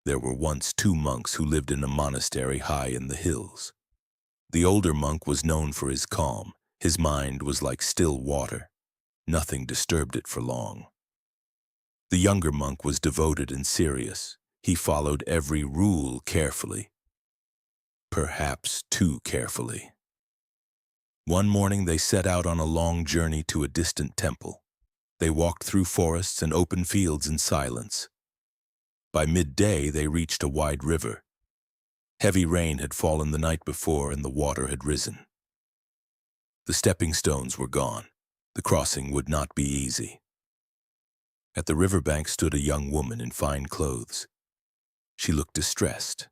There were once two monks who lived in a monastery high in the hills. The older monk was known for his calm. His mind was like still water. Nothing disturbed it for long. The younger monk was devoted and serious. He followed every rule carefully. Perhaps too carefully. One morning they set out on a long journey to a distant temple. They walked through forests and open fields in silence. By midday they reached a wide river. Heavy rain had fallen the night before and the water had risen. The stepping stones were gone. The crossing would not be easy. At the riverbank stood a young woman in fine clothes. She looked distressed.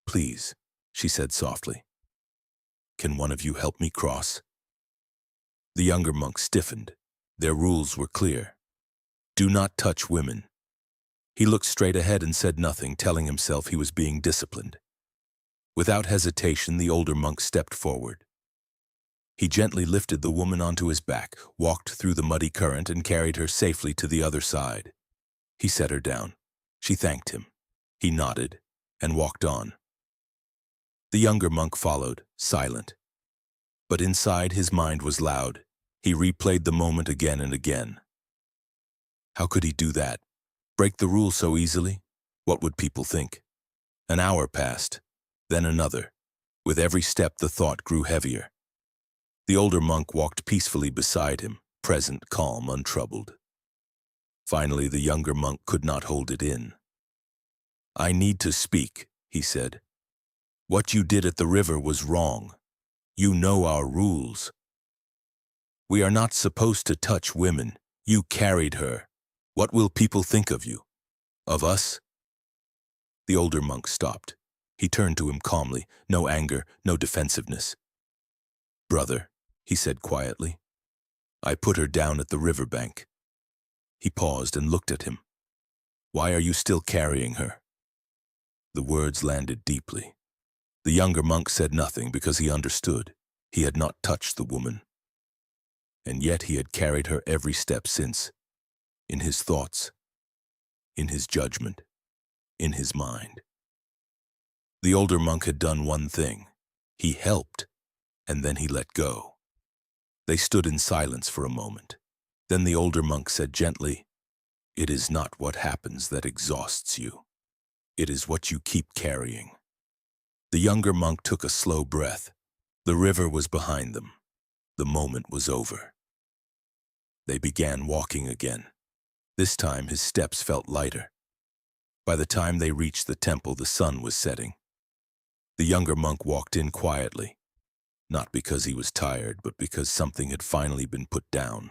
"Please," she said softly, "can one of you help me cross?" The younger monk stiffened. Their rules were clear. Do not touch women. He looked straight ahead and said nothing, telling himself he was being disciplined. Without hesitation, the older monk stepped forward. He gently lifted the woman onto his back, walked through the muddy current, and carried her safely to the other side. He set her down. She thanked him. He nodded and walked on. The younger monk followed, silent. But inside his mind was loud. He replayed the moment again and again. How could he do that? Break the rule so easily? What would people think? An hour passed, then another. With every step the thought grew heavier. The older monk walked peacefully beside him, present, calm, untroubled. Finally, the younger monk could not hold it in. "I need to speak," he said. "What you did at the river was wrong. You know our rules. We are not supposed to touch women. You carried her. What will people think of you? Of us?" The older monk stopped. He turned to him calmly, no anger, no defensiveness. "Brother," he said quietly, "I put her down at the riverbank." He paused and looked at him. "Why are you still carrying her?" The words landed deeply. The younger monk said nothing because he understood. He had not touched the woman. And yet he had carried her every step since. In his thoughts, in his judgment, in his mind. The older monk had done one thing. He helped, and then he let go. They stood in silence for a moment. Then the older monk said gently, "It is not what happens that exhausts you. It is what you keep carrying." The younger monk took a slow breath. The river was behind them. The moment was over. They began walking again. This time his steps felt lighter. By the time they reached the temple, the sun was setting. The younger monk walked in quietly, not because he was tired, but because something had finally been put down.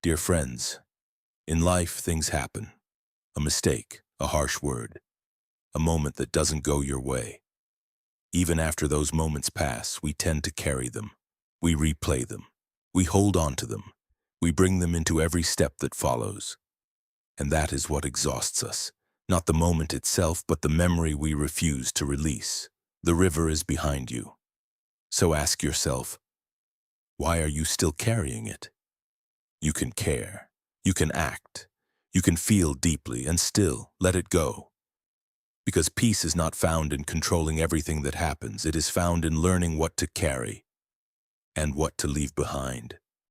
Dear friends, in life things happen. A mistake, a harsh word, a moment that doesn't go your way. Even after those moments pass, we tend to carry them. We replay them. We hold on to them. We bring them into every step that follows. And that is what exhausts us. Not the moment itself, but the memory we refuse to release. The river is behind you. So ask yourself, why are you still carrying it? You can care. You can act. You can feel deeply and still let it go. Because peace is not found in controlling everything that happens. It is found in learning what to carry and what to leave behind.